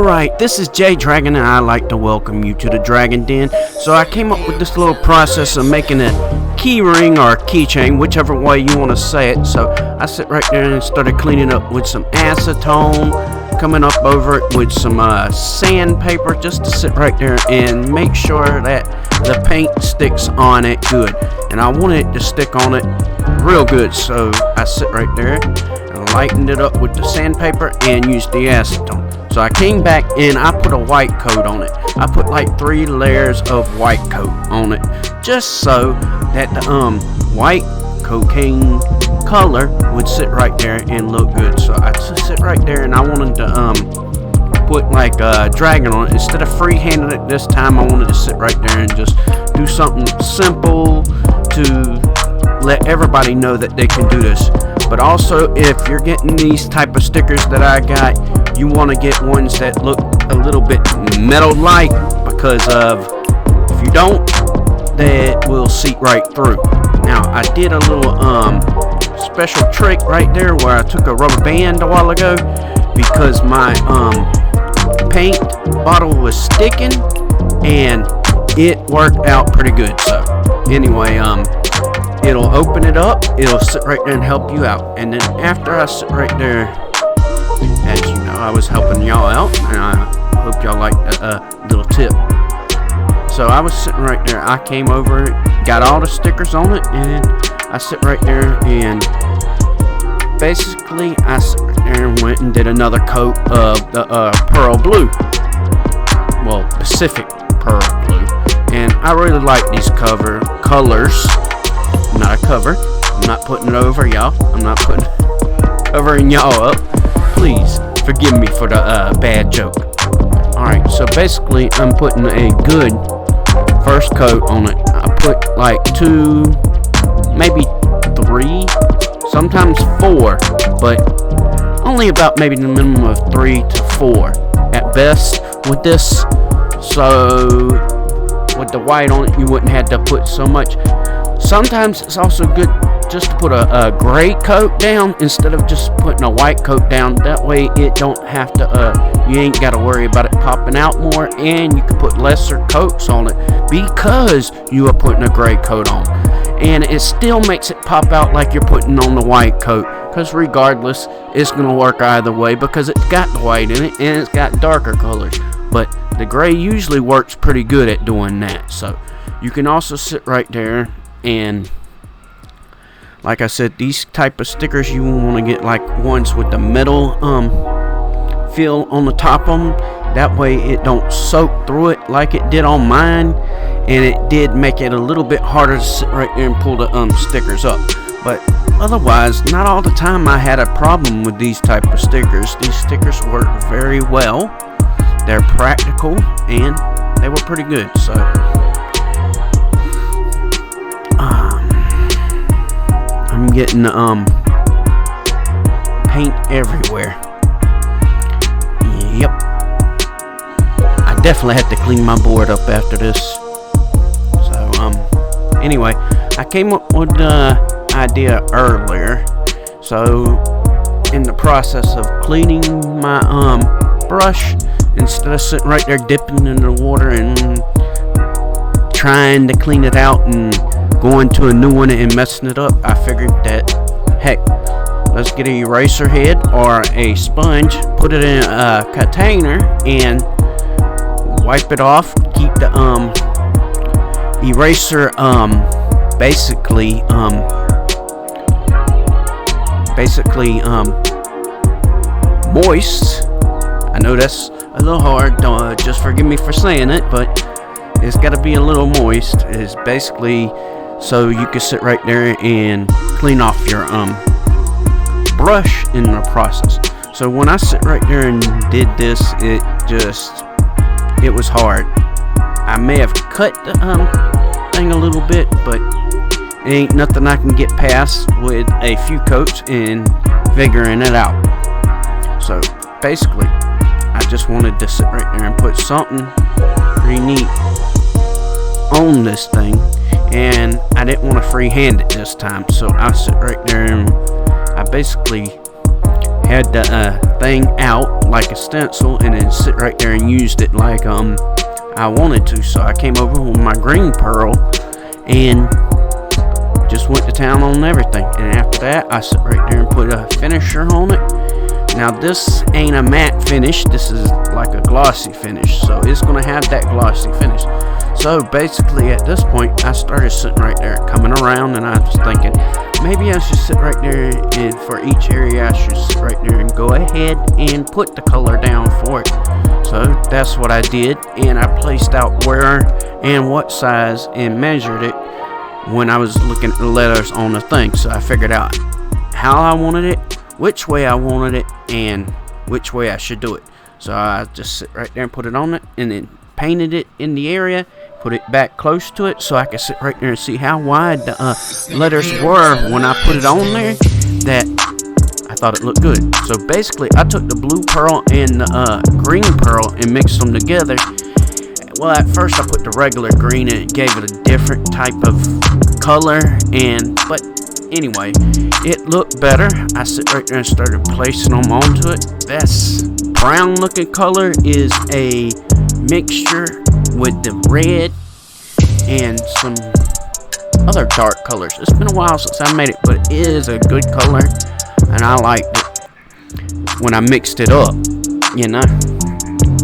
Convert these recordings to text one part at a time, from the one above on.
Alright, this is Jay Dragon, and I'd like to welcome you to the Dragon Den. So I came up with this little process of making a key ring or keychain, whichever way you want to say it. So I sit right there and started cleaning up with some acetone, coming up over it with some sandpaper, just to sit right there and make sure that the paint sticks on it good. And I want it to stick on it real good, so I sit right there and lightened it up with the sandpaper and used the acetone. So I came back and I put a white coat on it. I put like 3 layers of white coat on it, just so that the white cocaine color would sit right there and look good. So I just sit right there and I wanted to put like a dragon on it. Instead of freehanding it this time, I wanted to sit right there and just do something simple to let everybody know that they can do this. But also, if you're getting these type of stickers that I got, you want to get ones that look a little bit metal-like, because if you don't, that will seep right through. Now, I did a little special trick right there where I took a rubber band a while ago, because my paint bottle was sticking, and it worked out pretty good. So anyway, it'll open it up, it'll sit right there and help you out. And then after I sit right there, as you know, I was helping y'all out, and I hope y'all like that little tip. So I was sitting right there, I came over, got all the stickers on it, and I sit right there, and basically I sit right there and went and did another coat of the pearl blue, well, Pacific pearl blue. And I really like these colors. Not a cover, I'm not putting it over y'all, I'm not covering y'all up. Please forgive me for the bad joke. Alright, so basically I'm putting a good first coat on it. I put like 2, maybe 3, sometimes 4, but only about maybe the minimum of 3 to 4 at best with this. So with the white on it, you wouldn't have to put so much. Sometimes it's also good just to put a gray coat down instead of just putting a white coat down. That way it don't have to, you ain't got to worry about it popping out more, and you can put lesser coats on it because you are putting a gray coat on. And it still makes it pop out like you're putting on the white coat, because regardless, it's going to work either way because it's got the white in it and it's got darker colors. But the gray usually works pretty good at doing that. So you can also sit right there and, like I said, these type of stickers, you want to get like ones with the metal feel on the top of them. That way it don't soak through it like it did on mine, and it did make it a little bit harder to sit right there and pull the stickers up. But otherwise, not all the time I had a problem with these type of stickers. These stickers work very well. They're practical and they were pretty good. So I'm getting paint everywhere. Yep. I definitely have to clean my board up after this. So anyway, I came up with the idea earlier. So in the process of cleaning my brush, instead of sitting right there dipping in the water and trying to clean it out and going to a new one and messing it up, I figured that, heck, let's get an eraser head or a sponge, put it in a container and wipe it off. Keep the eraser basically moist. I know that's a little hard, just forgive me for saying it, but it's got to be a little moist. It's basically so you can sit right there and clean off your brush in the process. So when I sit right there and did this, it was hard. I may have cut the thing a little bit, but it ain't nothing I can get past with a few coats and figuring it out. So basically, I just wanted to sit right there and put something pretty neat on this thing, and I didn't want to freehand it this time. So I sit right there and I basically had the thing out like a stencil, and then sit right there and used it like I wanted to. So I came over with my green pearl and just went to town on everything. And after that, I sit right there and put a finisher on it. Now this ain't a matte finish, this is like a glossy finish, so it's gonna have that glossy finish. So basically at this point, I started sitting right there, coming around, and I was thinking, maybe I should sit right there, and for each area I should sit right there and go ahead and put the color down for it. So that's what I did, and I placed out where and what size and measured it when I was looking at the letters on the thing. So I figured out how I wanted it, which way I wanted it, and which way I should do it. So I just sit right there and put it on it, and then painted it in the area, put it back close to it so I could sit right there and see how wide the letters were when I put it on there, that I thought it looked good. So basically I took the blue pearl and the green pearl and mixed them together. Well, at first I put the regular green and it gave it a different type of color, but anyway, it looked better. I sit right there and started placing them onto it. This brown looking color is a mixture with the red and some other dark colors. It's been a while since I made it, but it is a good color, and I liked it when I mixed it up, you know.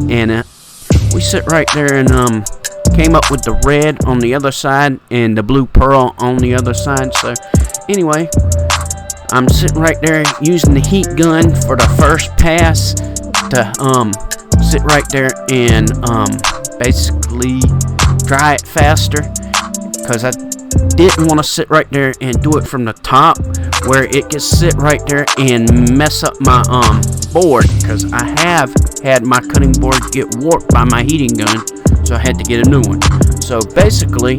And we sit right there and came up with the red on the other side and the blue pearl on the other side. So anyway, I'm sitting right there using the heat gun for the first pass to sit right there and basically dry it faster, because I didn't want to sit right there and do it from the top where it could sit right there and mess up my board, because I have had my cutting board get warped by my heating gun, so I had to get a new one. So basically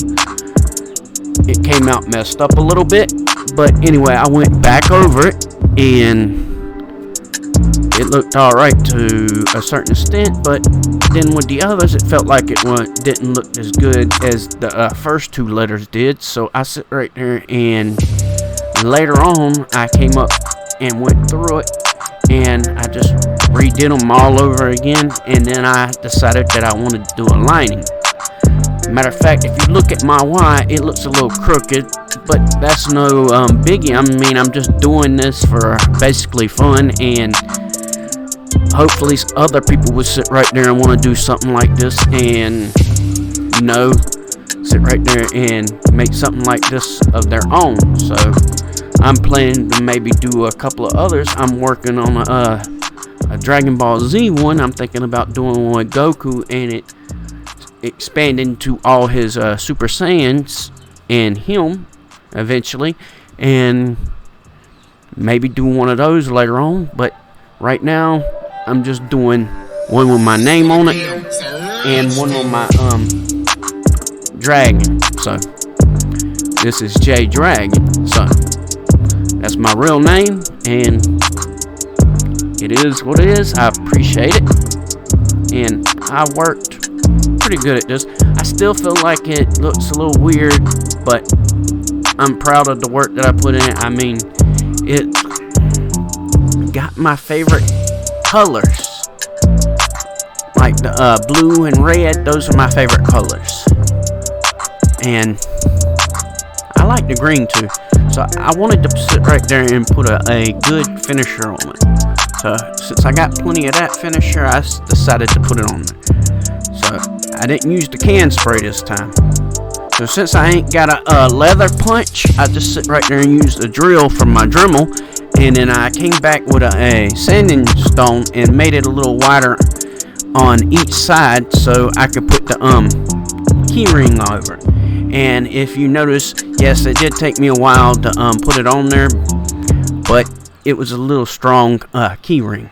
it came out messed up a little bit, but anyway, I went back over it and it looked alright to a certain extent, but then with the others it felt like it didn't look as good as the first two letters did. So I sit right there, and later on I came up and went through it and I just redid them all over again, and then I decided that I wanted to do a lining. Matter of fact, if you look at my Y, it looks a little crooked, but that's no biggie. I mean, I'm just doing this for basically fun, and hopefully other people would sit right there and want to do something like this, and you know, sit right there and make something like this of their own. So I'm planning to maybe do a couple of others. I'm working on a Dragon Ball Z one. I'm thinking about doing one with Goku and it expanding to all his Super Saiyans and him eventually, and maybe do one of those later on. But right now I'm just doing one with my name on it and one on my dragon. So this is J Dragon. So that's my real name, and it is what it is. I appreciate it, and I worked pretty good at this. I still feel like it looks a little weird, but I'm proud of the work that I put in it. I mean, it got my favorite colors, like the blue and red. Those are my favorite colors, and I like the green too. So I wanted to sit right there and put a good finisher on it. So since I got plenty of that finisher, I decided to put it on there. So I didn't use the can spray this time. So since I ain't got a leather punch, I just sit right there and use the drill from my Dremel, and then I came back with a sanding stone and made it a little wider on each side so I could put the key ring over. And if you notice, yes, it did take me a while to put it on there, but it was a little strong key ring.